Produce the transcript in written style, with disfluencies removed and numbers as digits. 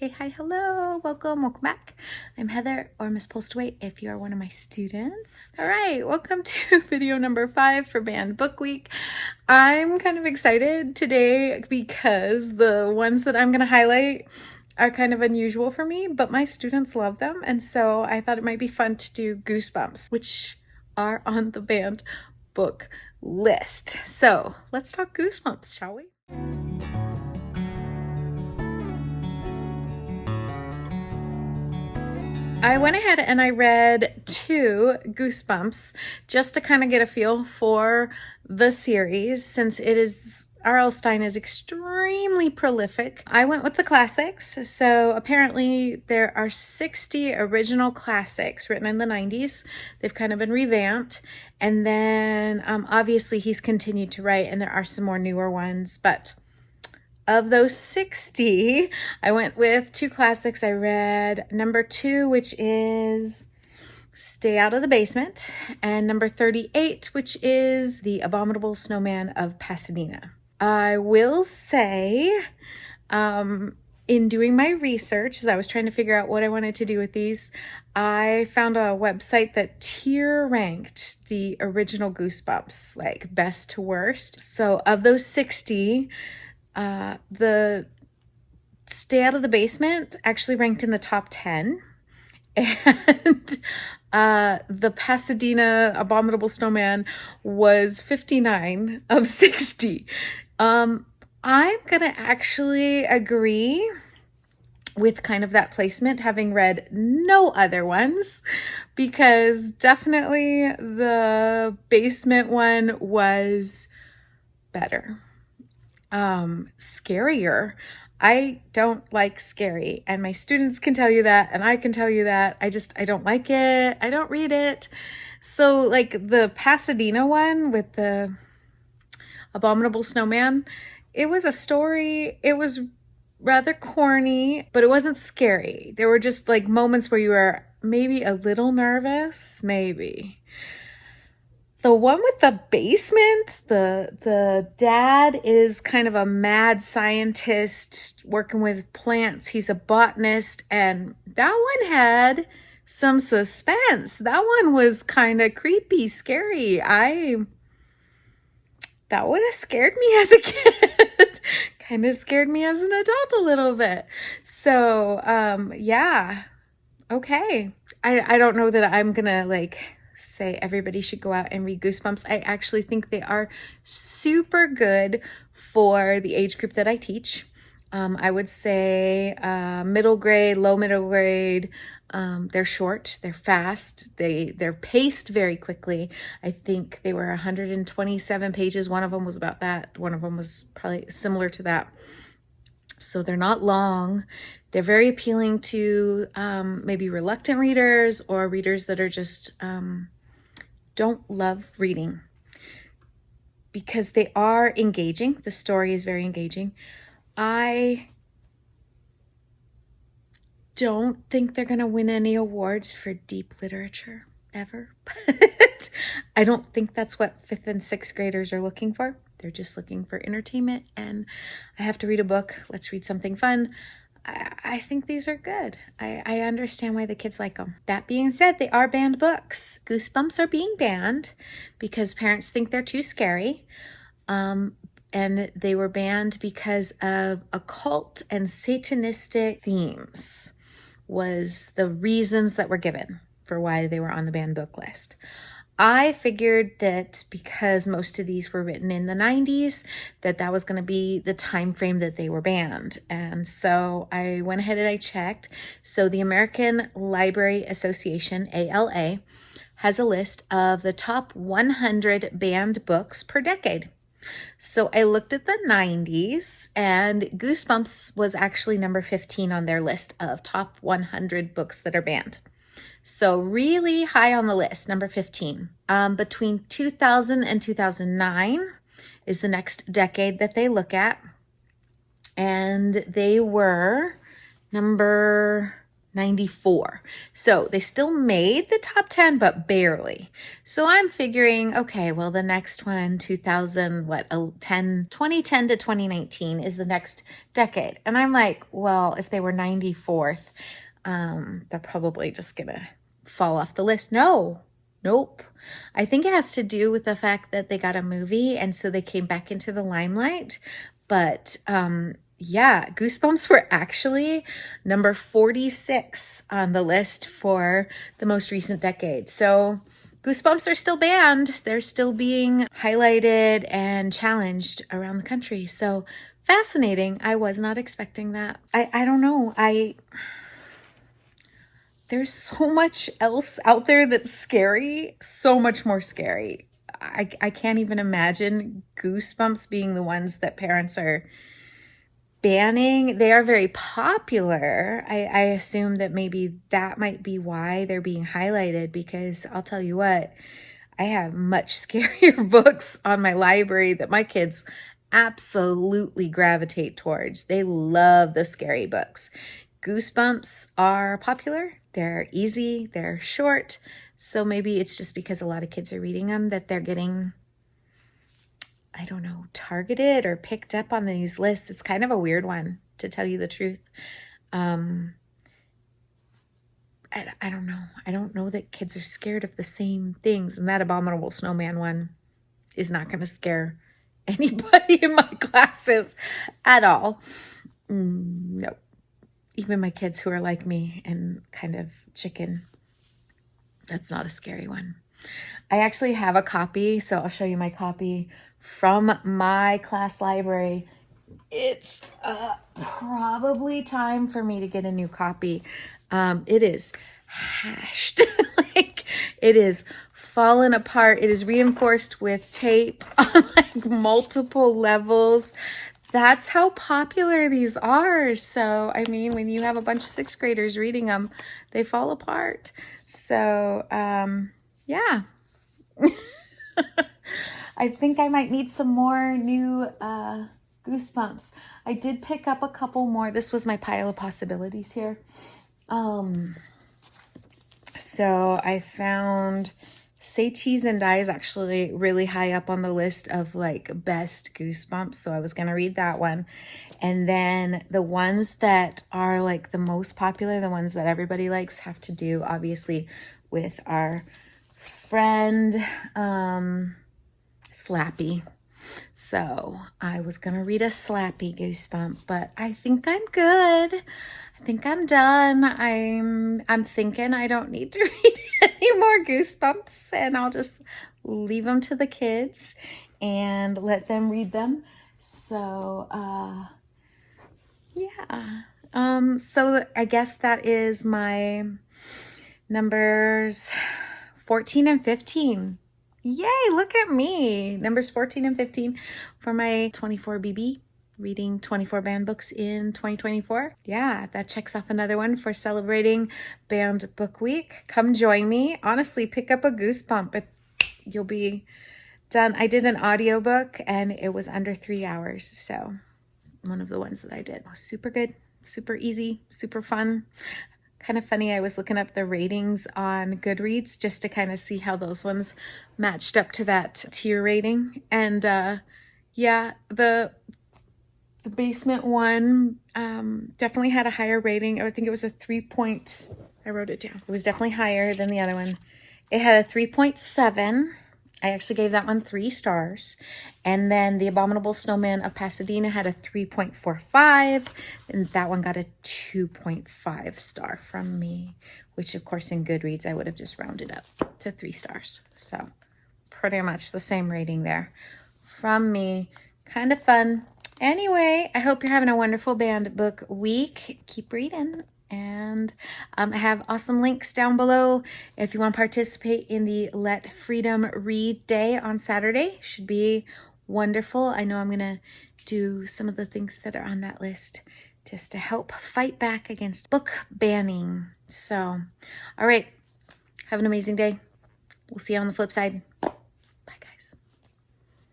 Hey, hi, hello, welcome back. I'm Heather, or Miss Postaway if you are one of my students. All right, welcome to video number 5 for Band Book Week. I'm kind of excited today because the ones that I'm going to highlight are kind of unusual for me, but my students love them, and so I thought it might be fun to do Goosebumps, which are on the band book list. So let's talk Goosebumps, shall we? I went ahead and I read 2 Goosebumps just to kind of get a feel for the series, since R.L. Stein is extremely prolific. I went with the classics. So apparently there are 60 original classics written in the 90s. They've kind of been revamped. And then obviously he's continued to write, and there are some more newer ones, but of those 60, I went with 2 classics. I read number 2, which is Stay Out of the Basement, and number 38, which is The Abominable Snowman of Pasadena. I will say, in doing my research, as I was trying to figure out what I wanted to do with these, I found a website that tier ranked the original Goosebumps, like best to worst. So of those 60, the Stay Out of the Basement actually ranked in the top 10, and the Pasadena Abominable Snowman was 59 of 60. I'm gonna actually agree with kind of that placement, having read no other ones, because definitely the basement one was better. Scarier. I don't like scary, and my students can tell you that, and I can tell you that. I don't like it. I don't read it. So like the Pasadena one with the Abominable Snowman, it was a story. It was rather corny, but it wasn't scary. There were just like moments where you were maybe a little nervous, maybe. The one with the basement, the dad is kind of a mad scientist working with plants. He's a botanist, and that one had some suspense. That one was kind of creepy, scary. That would have scared me as a kid. Kind of scared me as an adult a little bit. So, yeah. Okay. I don't know that I'm gonna say everybody should go out and read Goosebumps. I actually think they are super good for the age group that I teach. I would say middle grade, low middle grade. They're short, they're fast, they're paced very quickly. I think they were 127 pages. One of them was about that. One of them was probably similar to that. So they're not long. They're very appealing to maybe reluctant readers or readers that are just don't love reading, because they are engaging. The story is very engaging. I don't think they're going to win any awards for deep literature ever, but I don't think that's what 5th and 6th graders are looking for. They're just looking for entertainment, and I have to read a book. Let's read something fun. I think these are good. I understand why the kids like them. That being said, they are banned books. Goosebumps are being banned because parents think they're too scary. And they were banned because of occult and satanistic themes was the reasons that were given for why they were on the banned book list. I figured that because most of these were written in the 90s, that was going to be the time frame that they were banned. And so I went ahead and I checked. So the American Library Association, ALA, has a list of the top 100 banned books per decade. So I looked at the 90s, and Goosebumps was actually number 15 on their list of top 100 books that are banned. So really high on the list, number 15. Between 2000 and 2009 is the next decade that they look at. And they were number 94. So they still made the top 10, but barely. So I'm figuring, okay, well, the next one, 2010 to 2019 is the next decade. And I'm like, well, if they were 94th, they're probably just gonna fall off the list. Nope. I think it has to do with the fact that they got a movie and so they came back into the limelight. But yeah, Goosebumps were actually number 46 on the list for the most recent decade. So Goosebumps are still banned. They're still being highlighted and challenged around the country. So fascinating. I was not expecting that. I don't know. There's so much else out there that's scary, so much more scary. I can't even imagine Goosebumps being the ones that parents are banning. They are very popular. I assume that maybe that might be why they're being highlighted, because I'll tell you what, I have much scarier books on my library that my kids absolutely gravitate towards. They love the scary books. Goosebumps are popular. They're easy. They're short. So maybe it's just because a lot of kids are reading them that they're getting, I don't know, targeted or picked up on these lists. It's kind of a weird one, to tell you the truth. I don't know. I don't know that kids are scared of the same things. And that Abominable Snowman one is not going to scare anybody in my classes at all. Nope. Even my kids who are like me and kind of chicken, that's not a scary one. I actually have a copy, so I'll show you my copy from my class library. It's probably time for me to get a new copy. It is hashed. Like, it is fallen apart. It is reinforced with tape on like multiple levels. That's how popular these are. So, I mean, when you have a bunch of sixth graders reading them, they fall apart. So, yeah. I think I might need some more new Goosebumps. I did pick up a couple more. This was my pile of possibilities here. So I found Say Cheese and Die is actually really high up on the list of like best Goosebumps. So I was going to read that one. And then the ones that are like the most popular, the ones that everybody likes, have to do obviously with our friend Slappy. So I was going to read a Slappy Goosebump, but I think I'm good. I think I'm done. I'm thinking I don't need to read any more Goosebumps, and I'll just leave them to the kids and let them read them. So, yeah. So I guess that is my numbers 14 and 15. Yay, look at me. Numbers 14 and 15 for my 24BB. Reading 24 banned books in 2024. Yeah, that checks off another one for celebrating Banned Book Week. Come join me. Honestly, pick up a Goosebump. You'll be done. I did an audiobook and it was under 3 hours. So one of the ones that I did was super good, super easy, super fun. Kind of funny, I was looking up the ratings on Goodreads just to kind of see how those ones matched up to that tier rating. And yeah, the basement one definitely had a higher rating. I think it was a 3 I wrote it down. It was definitely higher than the other one. It had a 3.7. I actually gave that one 3 stars. And then the Abominable Snowman of Pasadena had a 3.45. And that one got a 2.5 star from me, which of course in Goodreads, I would have just rounded up to 3 stars. So pretty much the same rating there from me. Kind of fun. Anyway, I hope you're having a wonderful banned book week. Keep reading. And I have awesome links down below if you want to participate in the Let Freedom Read Day on Saturday. Should be wonderful. I know I'm going to do some of the things that are on that list just to help fight back against book banning. So, all right. Have an amazing day. We'll see you on the flip side.